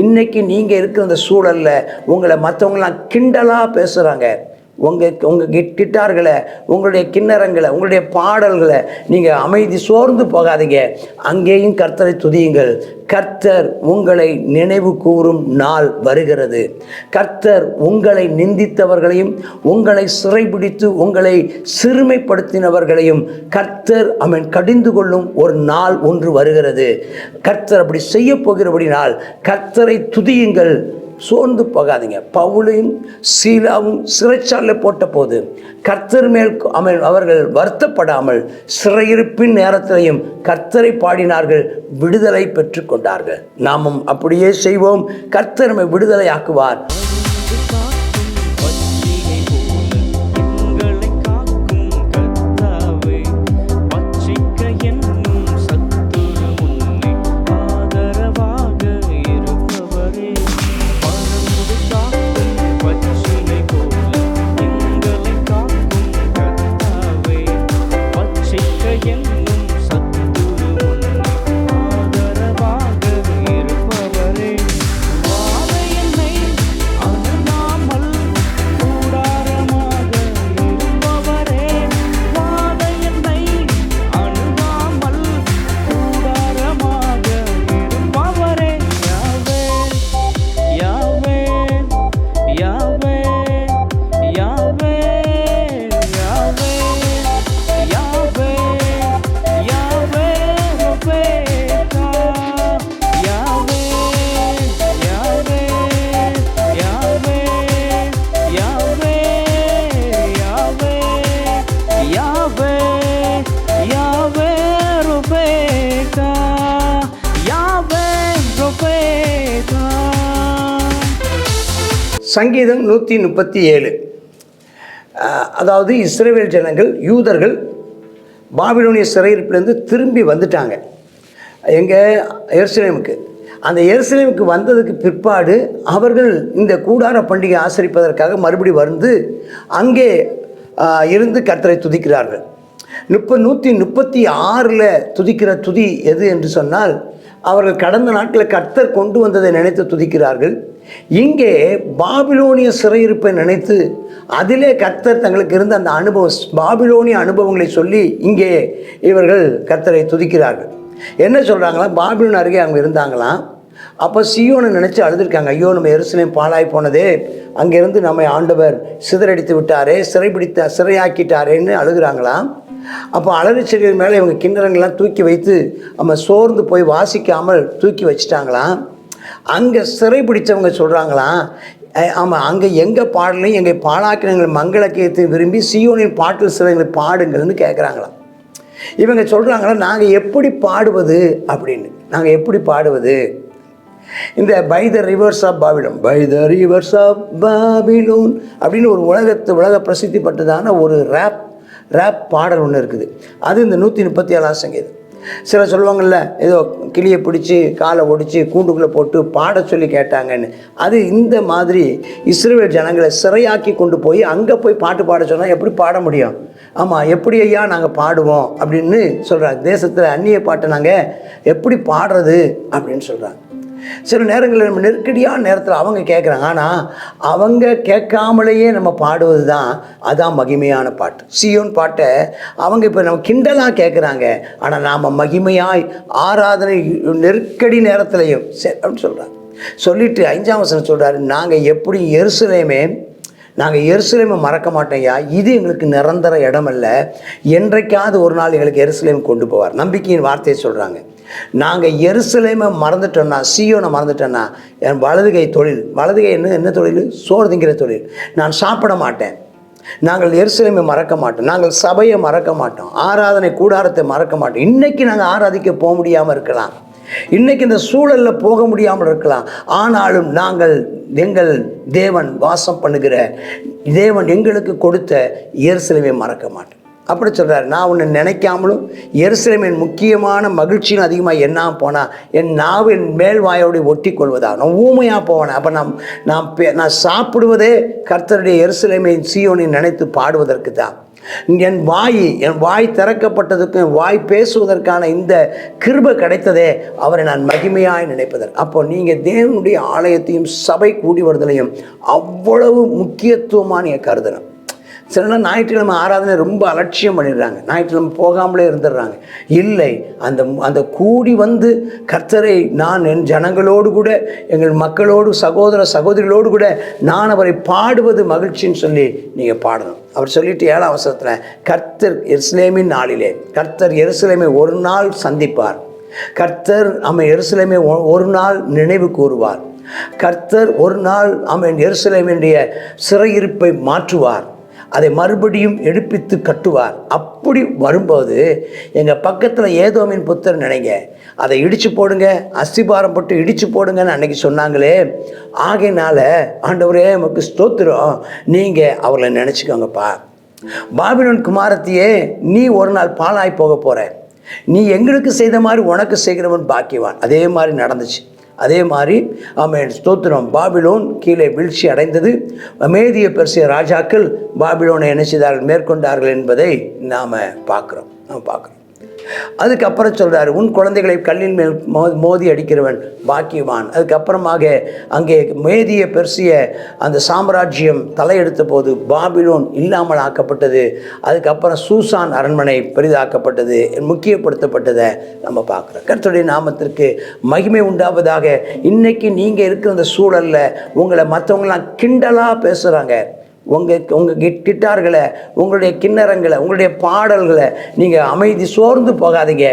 இன்றைக்கி நீங்கள் இருக்கிற அந்த சூழலில் உங்களை மற்றவங்களாம் கிண்டலாக பேசுகிறாங்க. உங்கள் கிட்டார்களை, உங்களுடைய கிண்ணறங்களை, உங்களுடைய பாடல்களை நீங்கள் அமைதி சோர்ந்து போகாதீங்க. அங்கேயும் கர்த்தரை துதியுங்கள். கர்த்தர் உங்களை நினைவு கூறும் நாள் வருகிறது. கர்த்தர் உங்களை நிந்தித்தவர்களையும் உங்களை சிறைபிடித்து உங்களை சிறுமைப்படுத்தினவர்களையும் கர்த்தர் கடிந்து கொள்ளும் ஒரு நாள் ஒன்று வருகிறது. கர்த்தர் அப்படி செய்ய போகிறபடினால் கர்த்தரை துதியுங்கள், சோர்ந்து போகாதீங்க. பவுலையும் சீலாவும் சிறைச்சாலையில் போட்ட போது கர்த்தர் மேல் அவர்கள் வருத்தப்படாமல் சிறையிருப்பின் நேரத்திலையும் கர்த்தரை பாடினார்கள், விடுதலை பெற்று கொண்டார்கள். நாமும் அப்படியே செய்வோம். கர்த்தர் நம்மை விடுதலை ஆக்குவார். சங்கீதம் 137. அதாவது இஸ்ரவேல் ஜனங்கள், யூதர்கள் பாபிலோனிய சிறையிருப்பிலிருந்து திரும்பி வந்துட்டாங்க எருசலேமுக்கு. அந்த எருசலேமுக்கு வந்ததுக்கு பிற்பாடு அவர்கள் இந்த கூடார பண்டிகை ஆசரிப்பதற்காக மறுபடி வந்து அங்கே இருந்து கர்த்தரை துதிக்கிறார்கள். 136 துதிக்கிற துதி எது என்று சொன்னால், அவர்கள் கடந்த நாட்களில் கர்த்தர் கொண்டு வந்ததை நினைத்து துதிக்கிறார்கள். இங்கே பாபிலோனிய சிறையிருப்பை நினைத்து அதிலே கர்த்தர் தங்களுக்கு இருந்த அந்த பாபிலோனிய அனுபவங்களை சொல்லி இங்கே இவர்கள் கர்த்தரை துதிக்கிறார்கள். என்ன சொல்கிறாங்களா, பாபிலோன் அருகே அவங்க இருந்தாங்களாம். அப்போ சீயோனை நினச்சி அழுதுருக்காங்க. ஐயோ, நம்ம எருசலேம் பாழாய் போனதே, அங்கேருந்து நம்மை ஆண்டவர் சிதறடித்து விட்டாரே, சிறையாக்கிட்டாரேன்னு அழுகிறாங்களாம். அப்போ அலறிச்செடிகள் மேலே இவங்க கிண்ணறங்கள்லாம் தூக்கி வைத்து நம்ம சோர்ந்து போய் வாசிக்காமல் தூக்கி வச்சுட்டாங்களாம். அங்கே சிறை பிடித்தவங்க சொல்கிறாங்களாம், ஆமாம், அங்கே எங்கள் பாடலையும் எங்கள் பாழாக்கினங்களை மங்களக்கீதத்தை விரும்பி சீயோனின் பாட்டில் சிலைகளை பாடுங்கள்னு கேட்குறாங்களாம். இவங்க சொல்கிறாங்களா, நாங்கள் எப்படி பாடுவது அப்படின்னு. நாங்கள் எப்படி பாடுவது? இந்த by the rivers of Babylon, by the rivers of Babylon அப்படின்னு ஒரு உலக பிரசித்தி பட்டதான ஒரு ரேப் பாடல் ஒன்று இருக்குது. அது இந்த 137 சங்கீதம். சில சொல்லுவாங்கள்ல, ஏதோ கிளியை பிடிச்சி காலை ஒடிச்சு கூண்டுக்குள்ளே போட்டு பாட சொல்லி கேட்டாங்கன்னு. அது இந்த மாதிரி இஸ்ரவேல் ஜனங்களை சிறையாக்கி கொண்டு போய் அங்கே போய் பாட்டு பாட சொன்னால் எப்படி பாட முடியும்? ஆமாம், எப்படி ஐயா நாங்கள் பாடுவோம் அப்படின்னு சொல்கிறாங்க. தேசத்தில் அந்நிய பாட்டை நாங்கள் எப்படி பாடுறது அப்படின்னு சொல்கிறாங்க. சில நேரங்களில் நம்ம நெருக்கடியான நேரத்தில் அவங்க கேட்குறாங்க. ஆனால் அவங்க கேட்காமலேயே நம்ம பாடுவது தான் அதான் மகிமையான பாட்டு. சீயோன் பாட்டை அவங்க இப்போ நம்ம கிண்டலாக கேட்குறாங்க. ஆனால் நாம் மகிமையாய் ஆராதனை நெருக்கடி நேரத்துலையும் சரி அப்படின்னு சொல்கிறாங்க. சொல்லிவிட்டு 5ஆம் வசனம் சொல்கிறாரு, நாங்கள் எருசலேமை மறக்க மாட்டேயா, இது எங்களுக்கு நிரந்தர இடம் அல்ல, என்றைக்காவது ஒரு நாள் எங்களுக்கு எருசலேம் கொண்டு போவார். நம்பிக்கையின் வார்த்தையை சொல்கிறாங்க. நாங்கள் எருசலேமை மறந்துட்டோன்னா, சீயோனை மறந்துட்டோன்னா, என் வலதுகை தொழில், வலதுகை என்ன தொழில்? சோறு திங்கிற தொழில். நான் சாப்பிட மாட்டேன். நாங்கள் எருசலேமை மறக்க மாட்டோம், நாங்கள் சபையை மறக்க மாட்டோம், ஆராதனை கூடாரத்தை மறக்க மாட்டோம். இன்றைக்கி நாங்கள் ஆராதிக்க போக முடியாமல் இருக்கலாம், இன்றைக்கி இந்த சூழலில் போக முடியாமல் இருக்கலாம். ஆனாலும் நாங்கள் எங்கள் தேவன் வாசம் பண்ணுகிற தேவன் எங்களுக்கு கொடுத்த எருசலேமை மறக்க மாட்டோம். அப்படி சொல்கிறார், நான் உன்னை நினைக்காமலும் எருசலேமின் முக்கியமான மகிழ்ச்சியும் அதிகமாக என்ன போனால் என் நாவு என் மேல் வாயோடு ஒட்டி கொள்வதா, நான் ஊமையாக போவேன். அப்போ நான் சாப்பிடுவதே கர்த்தருடைய எருசலேமின் சீயோனை நினைத்து பாடுவதற்கு தான். என் வாய் திறக்கப்பட்டதுக்கு, என் வாய் பேசுவதற்கான இந்த கிருபை கிடைத்ததே அவரை நான் மகிமையாய் நினைப்பதற்கு. அப்போ நீங்கள் தேவனுடைய ஆலயத்தையும் சபை கூடி வருதலையும் அவ்வளவு முக்கியத்துவமாக நீங்கள் கருதணும். சில ஞாயிற்றுக்கிழமை ஆராதனை ரொம்ப அலட்சியம் பண்ணிடுறாங்க, ஞாயிற்றுக்கிழமை போகாமலே இருந்துடுறாங்க. இல்லை, அந்த கூடி வந்து கர்த்தரை நான் என் ஜனங்களோடு கூட, எங்கள் மக்களோடு, சகோதர சகோதரிகளோடு கூட நான் அவரை பாடுவது மகிழ்ச்சின்னு சொல்லி நீங்கள் பாடணும். அவர் சொல்லிட்டு 7ஆம் வசனத்தில், கர்த்தர் எருசலேமின் நாளிலே, கர்த்தர் எருசலேமை ஒரு நாள் சந்திப்பார், கர்த்தர் எருசலேமை ஒரு நாள் நினைவு கூறுவார், கர்த்தர் ஒரு நாள் எருசலேமினுடைய சிறையிருப்பை மாற்றுவார், அதை மறுபடியும் எடுப்பித்து கட்டுவார். அப்படி வரும்போது எங்கள் பக்கத்தில் ஏதோமின் புத்தர் நினைங்க, அதை இடித்து போடுங்க, அஸ்திபாரம் போட்டு இடித்து போடுங்கன்னு அன்றைக்கி சொன்னாங்களே. ஆகையினால ஆண்டவரே நமக்கு ஸ்தோத்திரம், நீங்கள் அவளை நினச்சிக்கோங்கப்பா. பாபிலோன் குமாரத்தியே, நீ ஒரு நாள் பாழாய் போக போகிற, நீ எங்களுக்கு செய்த மாதிரி உனக்கு செய்கிறவன் பாக்கியவான். அதே மாதிரி நடந்துச்சு. அதே மாதிரி ஸ்தோத்திரம், பாபிலோன் கீழே வீழ்ச்சி அடைந்தது. மேதிய பெர்சிய ராஜாக்கள் பாபிலோனை என்ன செய்தார்கள், மேற்கொண்டார்கள் என்பதை நாம் பார்க்குறோம். அதுக்கப்புறம் சொல்கிறார், உன் குழந்தைகளை கல்லின் மேல் மோதி அடிக்கிறவன் பாக்கியவான். அதுக்கப்புறமாக அங்கே மேதிய பெர்சிய அந்த சாம்ராஜ்யம் தலையெடுத்த போது பாபிலோன் இல்லாமல் ஆக்கப்பட்டது. அதுக்கப்புறம் சூசான் அரண்மனை பெரிதாக்கப்பட்டது, முக்கியப்படுத்தப்பட்டதை நம்ம பார்க்குறோம். கர்த்தருடைய நாமத்திற்கு மகிமை உண்டாவதாக. இன்றைக்கி நீங்கள் இருக்கிற அந்த சூழலில் உங்களை மற்றவங்களாம் கிண்டலாக பேசுகிறாங்க. உங்கள் கிட்டார்களை, உங்களுடைய கிண்ணறங்களை, உங்களுடைய பாடல்களை நீங்கள் அமைதி சோர்ந்து போகாதீங்க.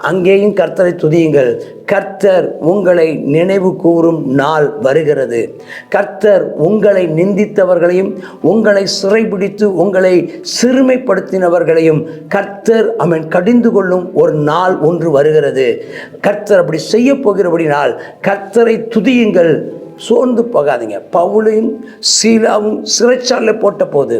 அங்கேயும் கர்த்தரை துதியுங்கள். கர்த்தர் உங்களை நினைவு கூறும் நாள் வருகிறது. கர்த்தர் உங்களை நிந்தித்தவர்களையும், உங்களை சிறைபிடித்து உங்களை சிறுமைப்படுத்தினவர்களையும் கர்த்தர் கடிந்து கொள்ளும் ஒரு நாள் ஒன்று வருகிறது. கர்த்தர் அப்படி செய்ய போகிறபடினால் கர்த்தரை துதியுங்கள், சோர்ந்து போகாதீங்க. பவுலையும் சீலாவும் சிறைச்சாலையில் போட்ட போது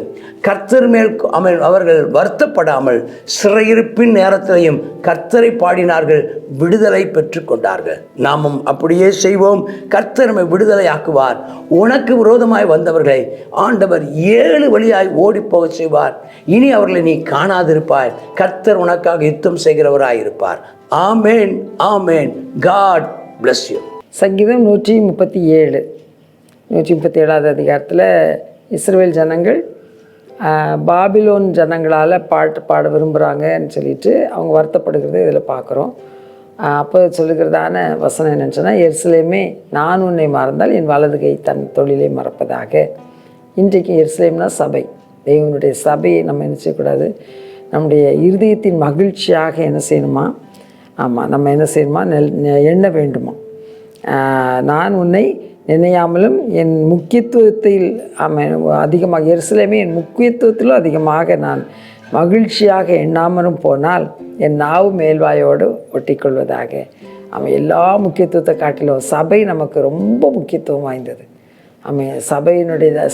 கர்த்தர் மேல் அவர்கள் வருத்தப்படாமல் சிறையிருப்பின் நேரத்திலையும் கர்த்தரை பாடினார்கள், விடுதலை பெற்று கொண்டார்கள். நாமும் அப்படியே செய்வோம். கர்த்தர் நம்மை விடுதலை ஆக்குவார். உனக்கு விரோதமாய் வந்தவர்களை ஆண்டவர் 7 வழியாய் ஓடிப்போக செய்வார். இனி அவர்களை நீ காணாதிருப்பாய். கர்த்தர் உனக்காக யுத்தம் செய்கிறவராய் இருப்பார். Amen, amen. God bless you. சங்கீதம் 137வது அதிகாரத்தில் இஸ்ரவேல் ஜனங்கள் பாபிலோன் ஜனங்களால் பாட விரும்புகிறாங்கன்னு சொல்லிட்டு அவங்க வருத்தப்படுகிறது இதில் பார்க்குறோம். அப்போ சொல்லுகிறதான வசனம் என்னன்னு சொன்னால், எருசலேமே, நான் உன்னை மறந்தால் என் வலது கை தன் தொழிலை மறப்பதாக. இன்றைக்கு எருசலேம்னா சபை, தேவனுடைய சபையை நம்ம என்ன செய்யக்கூடாது, நம்முடைய இருதயத்தின் மகிழ்ச்சியாக என்ன செய்யணுமா, நம்ம என்ன செய்யணுமா, எண்ண வேண்டுமா. நான் உன்னை நினையாமலும் என் முக்கியத்துவத்தில் அதிகமாக, எருசலேமே என் முக்கியத்துவத்திலும் அதிகமாக நான் மகிழ்ச்சியாக எண்ணாமலும் போனால் என் நாவு மேல்வாயோடு ஒட்டிக்கொள்வதாக. எல்லா முக்கியத்துவத்தை காட்டிலும் சபை நமக்கு ரொம்ப முக்கியத்துவம் வாய்ந்தது.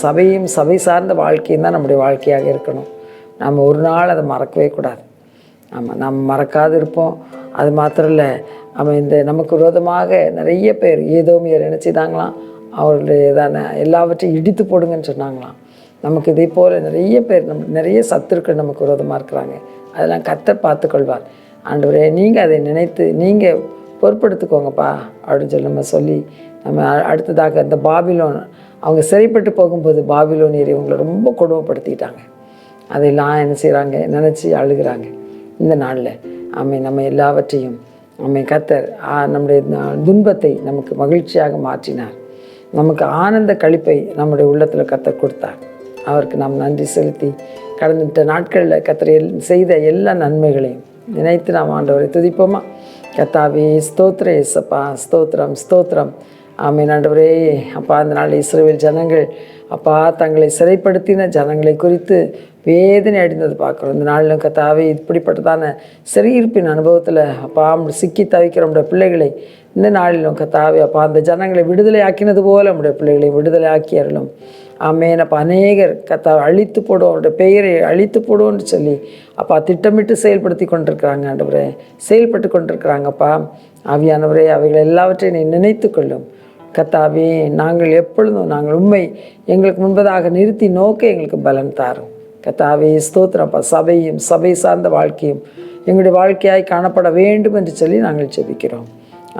சபையும் சபை சார்ந்த வாழ்க்கையும் தான் நம்முடைய வாழ்க்கையாக இருக்கணும். நம்ம ஒரு நாள் அதை மறக்கவே கூடாது. நம்ம மறக்காது இருப்போம். அது மாத்திரம் இல்லை, நமக்கு விரோதமாக நிறைய பேர் ஏதோமியர் என்ன செய்தாங்களாம், அவர்களுடையதான எல்லாவற்றையும் இடித்து போடுங்கன்னு சொன்னாங்களாம். நமக்கு இதே போல் நிறைய பேர், நிறைய சத்துருக்கள் நமக்கு விரோதமாக இருக்கிறாங்க. அதெல்லாம் கர்த்தர் பார்த்துக்கொள்வார். ஆண்டவரே, நீங்கள் அதை நினைத்து நீங்கள் பொறுப்படுத்திக்கோங்கப்பா அப்படின்னு சொல்லி நம்ம அடுத்ததாக இந்த பாபிலோன், அவங்க சிறைப்பட்டு போகும்போது பாபிலோனியரை இவங்களை ரொம்ப கொடுமைப்படுத்திட்டாங்க. அதெல்லாம் என்ன செய்கிறாங்க, நினச்சி அழுகிறாங்க. இந்த நாளில் நம்ம எல்லாவற்றையும் கர்த்தர் நம்முடைய துன்பத்தை நமக்கு மகிழ்ச்சியாக மாற்றினார். நமக்கு ஆனந்த களிப்பை நம்முடைய உள்ளத்தில் கர்த்தர் கொடுத்தார். அவருக்கு நாம் நன்றி செலுத்தி கடந்த நாட்களில் கர்த்தர் செய்த எல்லா நன்மைகளையும் நினைத்து நாம் ஆண்டவரை துதிப்போமா. கர்த்தாவே, ஸ்தோத்திர இயேசப்பா, ஸ்தோத்திரம் ஸ்தோத்திரம். ஆமென் ஆண்டவரே. அப்பா, அந்த நாள் இஸ்ரவேல் ஜனங்கள் அப்பா தங்களை சிறைப்படுத்தின ஜனங்களை குறித்து வேதனை அடைந்தது பார்க்குறோம். இந்த நாளிலும் கர்த்தாவே, இப்படிப்பட்டதான சிறையிருப்பின் அனுபவத்தில் அப்பா சிக்கி தவிக்கிற நம்முடைய பிள்ளைகளை இந்த நாளிலும் கர்த்தாவே அப்பா அந்த ஜனங்களை விடுதலை ஆக்கினது போல நம்முடைய பிள்ளைகளை விடுதலை ஆக்கி அருளும். ஆமேன். அப்போ அநேகர் கர்த்தாவை அழித்து போடும், அவருடைய பெயரை அழித்து போடுவோன்னு சொல்லி அப்பா திட்டமிட்டு செயல்படுத்தி கொண்டிருக்கிறாங்க ஆண்டவரே, செயல்பட்டு கொண்டிருக்கிறாங்கப்பா. ஆவியானவரே, அவைகள் எல்லாவற்றையும் நீ நினைத்து கொள்ளும் கர்த்தாவே. நாங்கள் எப்பொழுதும் நாங்கள் உண்மை எங்களுக்கு முன்பதாக நிறுத்தி நோக்க எங்களுக்கு பலன் தாரும் கர்த்தாவே. ஸ்தோத்திரப்பா. சபையும் சபை சார்ந்த வாழ்க்கையும் எங்களுடைய வாழ்க்கையாய் காணப்பட வேண்டும் என்று சொல்லி நாங்கள் ஜெபிக்கிறோம்.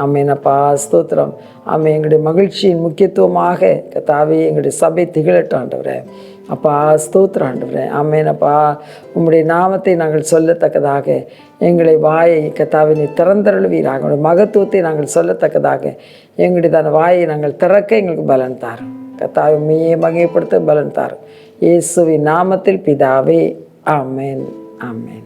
ஆமேனப்பா. ஸ்தோத்திரம். ஆமே. எங்களுடைய மகிழ்ச்சியின் முக்கியத்துவமாக கர்த்தாவே எங்களுடைய சபை திகழட்டும் ஆண்டவரே. அப்பா ஸ்தோத்திரம் ஆண்டவரே. ஆமேனப்பா. உம்முடைய நாமத்தை நாங்கள் சொல்லத்தக்கதாக எங்களை வாயை கர்த்தாவே நீ திறந்தருளுவீராக. உங்களுடைய மகத்துவத்தை நாங்கள் சொல்லத்தக்கதாக எங்களுடையதான வாயை நாங்கள் திறக்க எங்களுக்கு பலன் தாரும் கர்த்தாவே. உம்மையே மகிமைப்படுத்த பலன் தாரும் இயேசுவின் நாமத்தில் பிதாவே. ஆமேன். ஆமேன்.